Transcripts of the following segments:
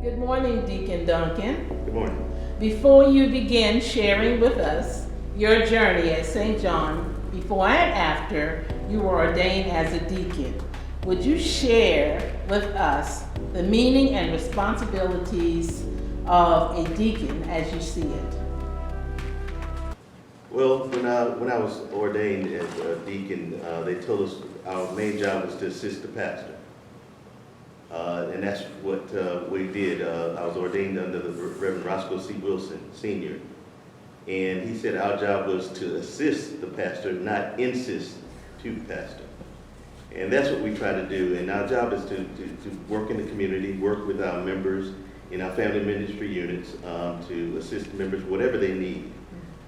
Good morning, Deacon Duncan. Good morning. Before you begin sharing with us your journey at St. John, before and after you were ordained as a deacon, would you share with us the meaning and responsibilities of a deacon as you see it? Well, when I was ordained as a deacon, they told us our main job was to assist the pastor. And that's what we did. I was ordained under the Reverend Roscoe C. Wilson, Sr. And he said our job was to assist the pastor, not insist to the pastor. And that's what we try to do. And our job is to work in the community, work with our members in our family ministry units, to assist members whatever they need,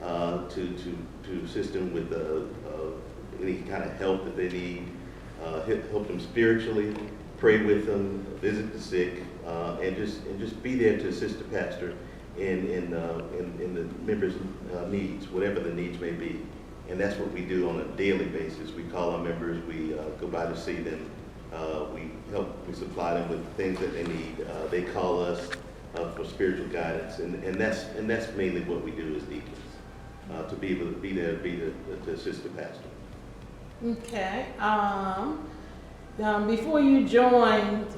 to assist them with any kind of help that they need, help them spiritually, pray with them, visit the sick, and just be there to assist the pastor in the members' needs, whatever the needs may be. And that's what we do on a daily basis. We call our members, we go by to see them, we supply them with things that they need. They call us for spiritual guidance, and that's mainly what we do as deacons, to be able to be there, to assist the pastor. Okay. Before you joined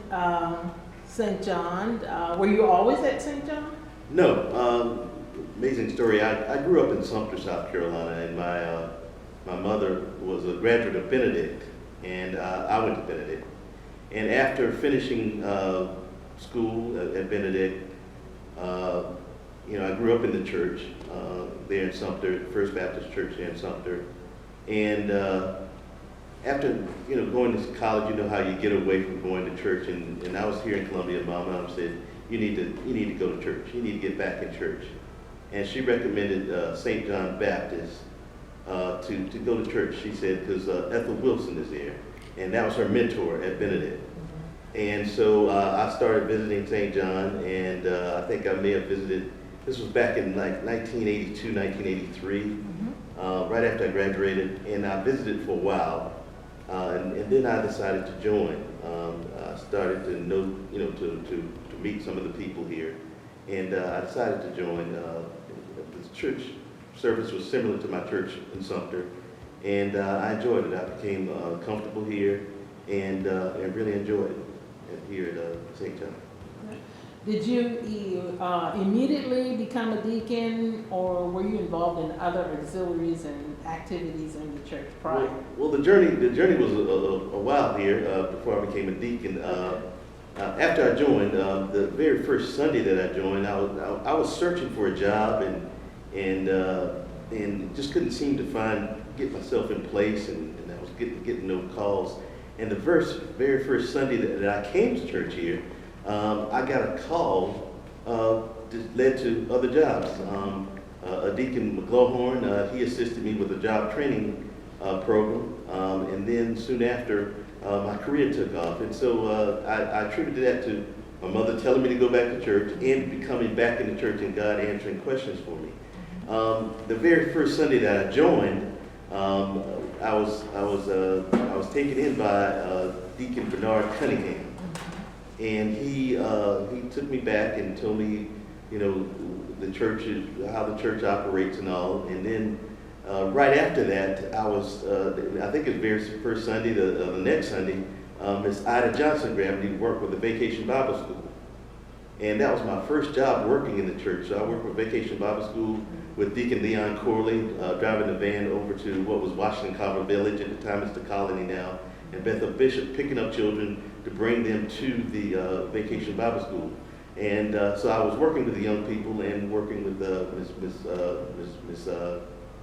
St. John, were you always at St. John? No. Amazing story. I grew up in Sumter, South Carolina, and my mother was a graduate of Benedict, and I went to Benedict. And after finishing school at Benedict, I grew up in the church there in Sumter, First Baptist Church there in Sumter, and after going to college, how you get away from going to church, and I was here in Columbia. My mom said, you need to go to church. You need to get back in church, and she recommended St. John Baptist to go to church. She said because Ethel Wilson is there, and that was her mentor at Benedict. And so I started visiting St. John, and I think I may have visited. This was back in like 1982, 1983, right after I graduated, and I visited for a while. And then I decided to join. I started to know, to meet some of the people here, and I decided to join. The church service was similar to my church in Sumter, and I enjoyed it. I became comfortable here, and really enjoyed it here at St. John. Did you immediately become a deacon, or were you involved in other auxiliaries and activities in the church prior? Well, the journey was a while here before I became a deacon. After I joined, the very first Sunday that I joined, I was searching for a job and just couldn't seem to get myself in place, and I was getting no calls. And the very first Sunday that I came to church here, I got a call that led to other jobs. A Deacon McGlowhorn, he assisted me with a job training program, and then soon after, my career took off. And so I attributed that to my mother telling me to go back to church and becoming back in the church and God answering questions for me. The very first Sunday that I joined, I was taken in by Deacon Bernard Cunningham. And he took me back and told me, the church, how the church operates and all. And then right after that, I think it was the very first Sunday, the next Sunday, Miss Ida Johnson grabbed me to work with the Vacation Bible School. And that was my first job working in the church. So I worked with Vacation Bible School with Deacon Leon Corley, driving the van over to what was Washington Carver Village. At the time, it's the Colony now. And Bethel Bishop picking up children to bring them to the Vacation Bible School. And so I was working with the young people and working with Miss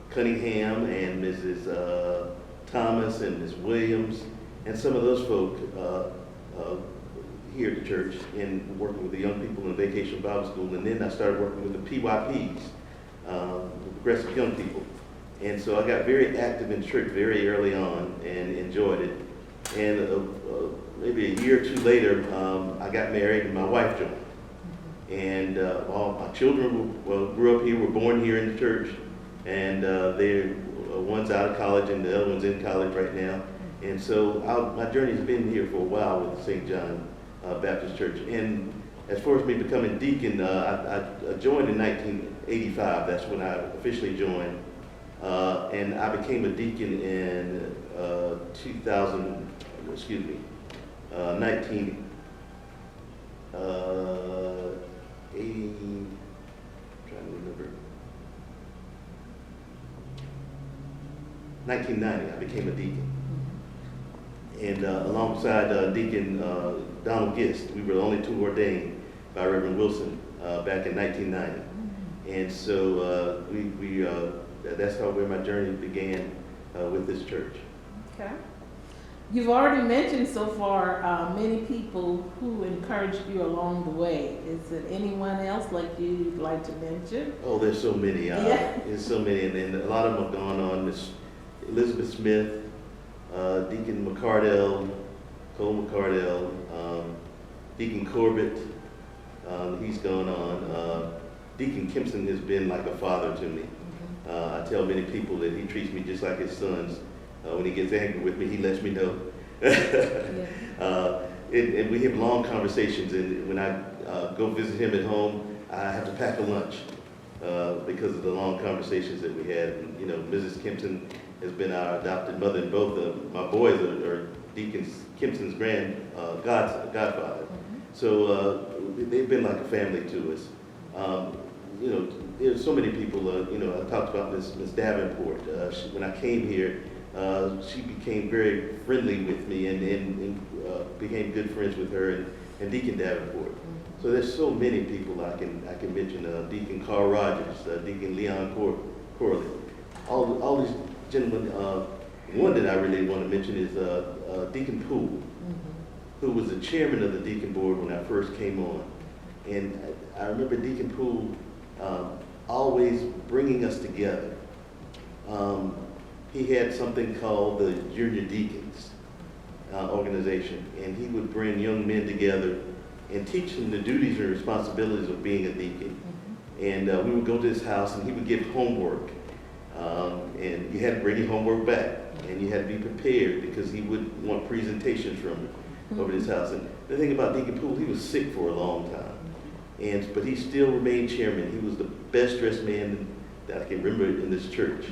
Cunningham and Mrs. Thomas and Miss Williams and some of those folk here at the church, and working with the young people in the Vacation Bible School. And then I started working with the PYPs, Progressive Young People. And so I got very active in church very early on and enjoyed it. And maybe a year or two later, I got married and my wife joined. And all my children grew up here, were born here in the church, and one's out of college and the other one's in college right now. And so my journey's been here for a while with St. John Baptist Church. And as far as me becoming deacon, I joined in 1985. That's when I officially joined. And I became a deacon in 1980, trying to remember, 1990, I became a deacon. And alongside Deacon Donald Gist, we were the only two ordained by Reverend Wilson back in 1990. And so that's how where my journey began with this church. Okay. You've already mentioned so far many people who encouraged you along the way. Is there anyone else like you'd like to mention? Oh, there's so many. Yeah. There's so many, and a lot of them have gone on. Miss Elizabeth Smith, Deacon McCardell, Cole McCardell, Deacon Corbett, he's gone on. Deacon Kimpson has been like a father to me. I tell many people that he treats me just like his sons. When he gets angry with me, he lets me know. And we have long conversations, and when I go visit him at home, I have to pack a lunch because of the long conversations that we had. And, you know, Mrs. Kimpson has been our adopted mother, and both of my boys are Deacon Kimpson's godfather. So they've been like a family to us. You know, there's so many people, you know, I talked about Miss Davenport. When I came here, she became very friendly with me and became good friends with her and Deacon Davenport. So there's so many people I can mention. Deacon Carl Rogers, Deacon Leon Corley. All these gentlemen. One that I really want to mention is Deacon Poole, who was the chairman of the deacon board when I first came on. And I remember Deacon Poole always bringing us together. He had something called the Junior Deacons organization, and he would bring young men together and teach them the duties and responsibilities of being a deacon. And we would go to his house, and he would give homework, and you had to bring your homework back, and you had to be prepared because he would want presentations from over his house. And the thing about Deacon Poole, he was sick for a long time, but he still remained chairman. He was the best dressed man that I can remember in this church.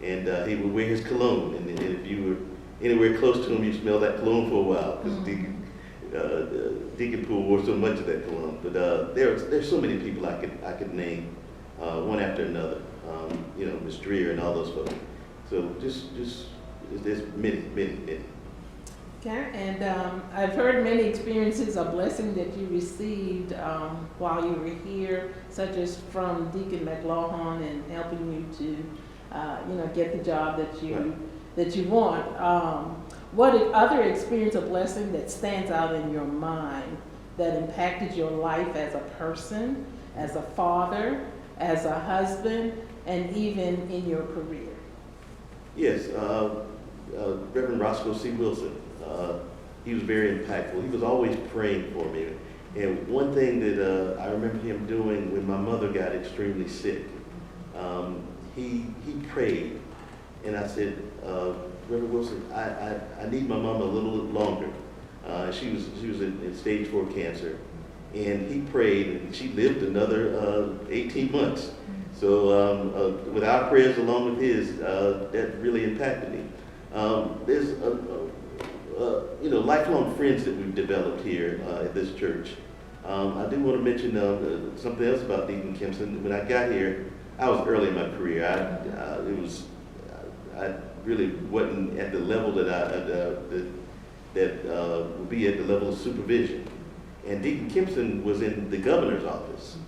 And he would wear his cologne, and if you were anywhere close to him, you smelled that cologne for a while, because Deacon Poole wore so much of that cologne. But there's so many people I could name one after another. You know, Miss Dreer and all those folks. So just there's many. Okay, and I've heard many experiences of blessing that you received while you were here, such as from Deacon McLaughlin and helping you to get the job that you want. What other experience of blessing that stands out in your mind that impacted your life as a person, as a father, as a husband, and even in your career? Yes, Reverend Roscoe C. Wilson. He was very impactful. He was always praying for me. And one thing that I remember him doing when my mother got extremely sick, he prayed, and I said, Reverend Wilson, I need my mama a little longer. She was in stage 4 cancer, and he prayed, and she lived another 18 months. So with our prayers along with his, that really impacted me. There's lifelong friends that we've developed here at this church. I do want to mention something else about Deacon Kimpson. When I got here, I was early in my career. I really wasn't at the level that would be at the level of supervision. And Deacon Kimpson was in the governor's office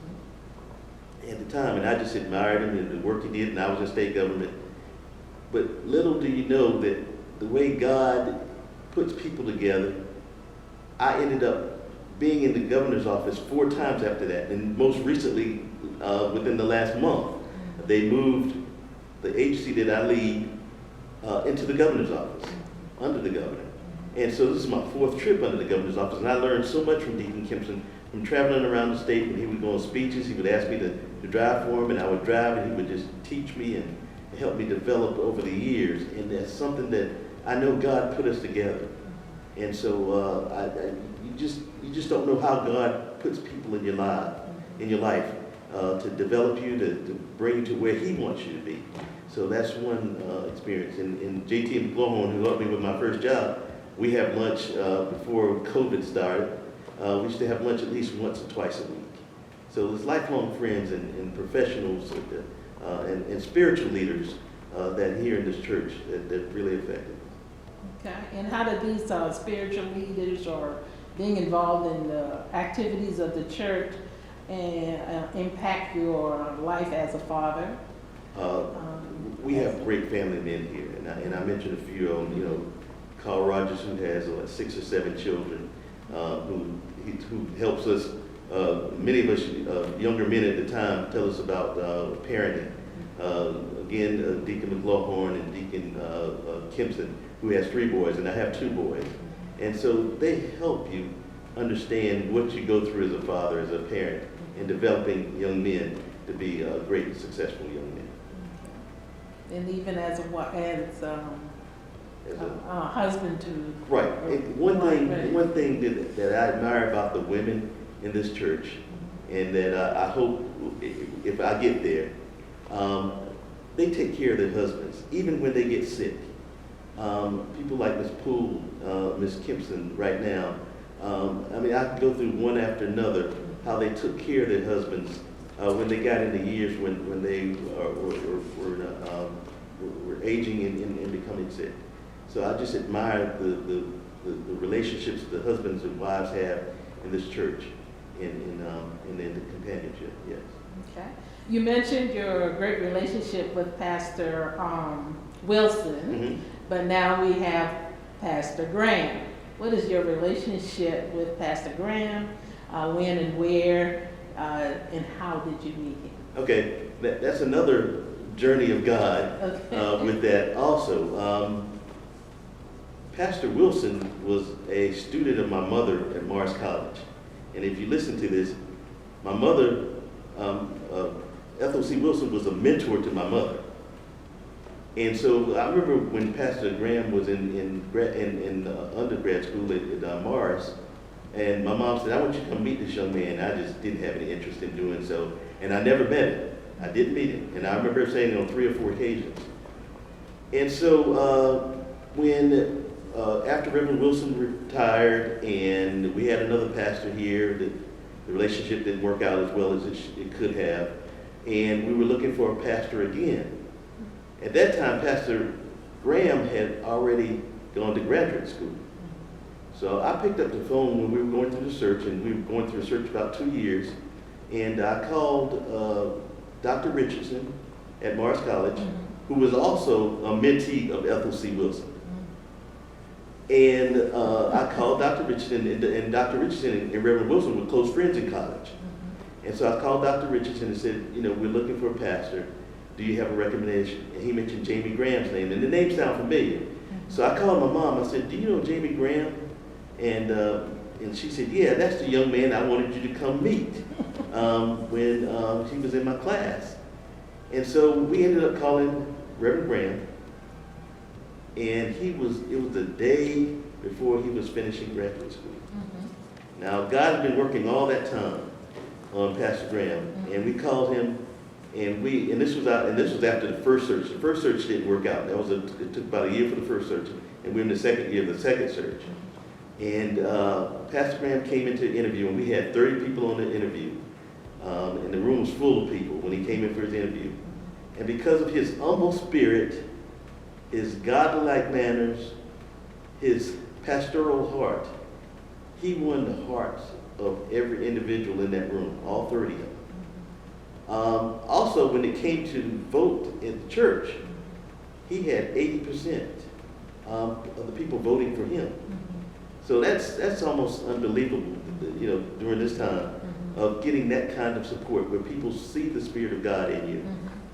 at the time, and I just admired him and the work he did, and I was in state government. But little do you know that the way God puts people together, I ended up being in the governor's office 4 times after that, and most recently, within the last month, they moved the agency that I lead into the governor's office, under the governor. And so this is my 4th trip under the governor's office, and I learned so much from Deacon Kimpson, from traveling around the state. When he would go on speeches, he would ask me to drive for him, and I would drive, and he would just teach me and help me develop over the years. And that's something that I know God put us together. And so you just don't know how God puts people in your life, to develop you, to bring you to where He wants you to be. So that's one experience. And JT and Blowhorn, who helped me with my first job, we have lunch before COVID started. We used to have lunch at least once or twice a week. So there's lifelong friends and professionals and spiritual leaders that here in this church that really affected me. Okay, and how do these spiritual leaders or being involved in the activities of the church and impact your life as a father? We have great family men here, and I mentioned a few of them. You know, Carl Rogers, who has 6 or 7 children, who helps us. Many of us younger men at the time tell us about parenting. Again, Deacon McLaughlin and Deacon Kimpson, who has 3 boys, and I have 2 boys. And so they help you understand what you go through as a father, as a parent, in developing young men to be great, successful young men. And even as a husband to right. And one thing that I admire about the women in this church, and that I hope if I get there, they take care of their husbands, even when they get sick. People like Miss Poole, Miss Kimpson right now, I mean, I can go through one after another, how they took care of their husbands when they got into years when they were aging and becoming sick. So I just admire the relationships the husbands and wives have in this church, in the companionship. Yes. Okay. You mentioned your great relationship with Pastor Wilson, but now we have Pastor Graham. What is your relationship with Pastor Graham? When and where, and how did you meet him? Okay, that's another journey of God with that also. Pastor Wilson was a student of my mother at Morris College. And if you listen to this, my mother, Ethel C. Wilson, was a mentor to my mother. And so I remember when Pastor Graham was in undergrad school at Morris, and my mom said, I want you to come meet this young man. I just didn't have any interest in doing so. And I never met him. I didn't meet him. And I remember saying it on 3 or 4 occasions. And so when after Reverend Wilson retired and we had another pastor here, the relationship didn't work out as well as it could have. And we were looking for a pastor again. At that time, Pastor Graham had already gone to graduate school. So I picked up the phone when we were going through the search, and we were going through the search about 2 years, and I called Dr. Richardson at Morris College, who was also a mentee of Ethel C. Wilson. And I called Dr. Richardson, and Dr. Richardson and Reverend Wilson were close friends in college. And so I called Dr. Richardson and said, you know, we're looking for a pastor. Do you have a recommendation? And he mentioned Jamey Graham's name, and the name sounded familiar. So I called my mom. I said, do you know Jamey Graham? And she said, yeah, that's the young man I wanted you to come meet when she was in my class. And so we ended up calling Reverend Graham, and it was the day before he was finishing graduate school. Now, God had been working all that time on Pastor Graham, and we called him, and this was after the first search. The first search didn't work out. It took about a year for the first search, and we're in the second year of the second search. And Pastor Graham came into the interview, and we had 30 people on the interview, and the room was full of people when he came in for his interview. And because of his humble spirit, his godlike manners, his pastoral heart, he won the hearts of every individual in that room, all 30 of them. Also, when it came to vote in the church, he had 80% of the people voting for him. So that's almost unbelievable, you know, during this time of getting that kind of support where people see the Spirit of God in you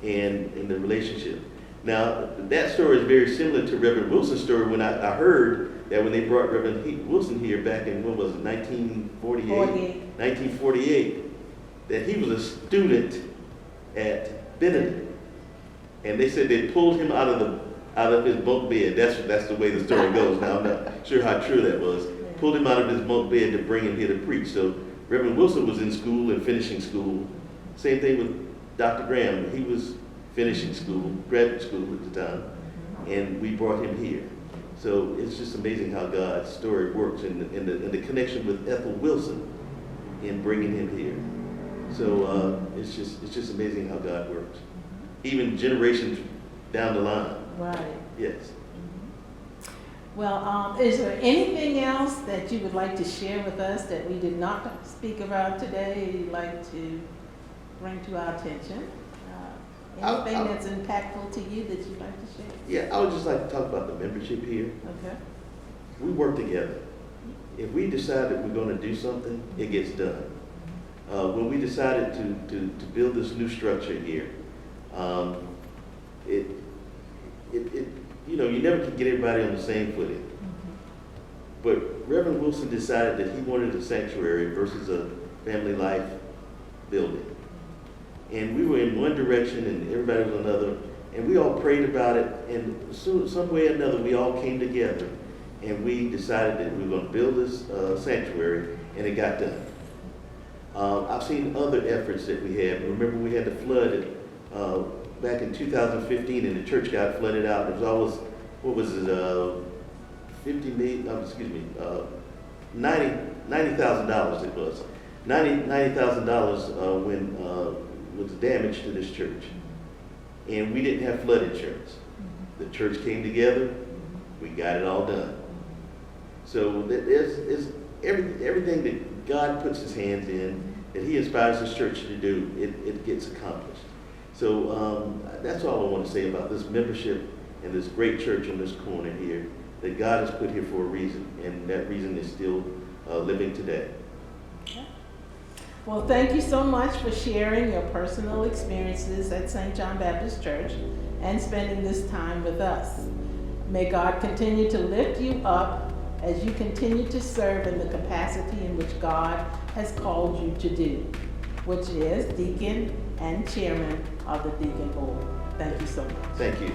and in the relationship. Now, that story is very similar to Reverend Wilson's story when I heard that when they brought Reverend Wilson here back in, when was it, 1948, that he was a student at Benedict. And they said they pulled him out of his bunk bed. That's the way the story goes. Now, I'm not sure how true that was. Pulled him out of his bunk bed to bring him here to preach. So Reverend Wilson was in school and finishing school. Same thing with Dr. Graham. He was finishing school, graduate school at the time, and we brought him here. So it's just amazing how God's story works, and the connection with Ethel Wilson in bringing him here. So it's just amazing how God works, even generations down the line. Right. Yes. Well, is there anything else that you would like to share with us that we did not speak about today, you'd like to bring to our attention? Anything that's impactful to you that you'd like to share? Yeah, I would just like to talk about the membership here. Okay. We work together. If we decide that we're going to do something, it gets done. When we decided to build this new structure here, you know, you never can get everybody on the same footing. But Reverend Wilson decided that he wanted a sanctuary versus a family life building. And we were in one direction and everybody was another. And we all prayed about it, and some way or another, we all came together and we decided that we were going to build this sanctuary, and it got done. I've seen other efforts that we had. Remember, we had the flood back in 2015, and the church got flooded out. It was always, what was it, $90,000 it was. $90,000 when was damage to this church. And we didn't have flood insurance. The church came together, we got it all done. So there's everything that God puts his hands in, that he inspires his church to do, it gets accomplished. So that's all I want to say about this membership and this great church on this corner here, that God has put here for a reason, and that reason is still living today. Well, thank you so much for sharing your personal experiences at St. John Baptist Church and spending this time with us. May God continue to lift you up as you continue to serve in the capacity in which God has called you to do, which is deacon and chairman of the deacon board. Thank you so much. Thank you.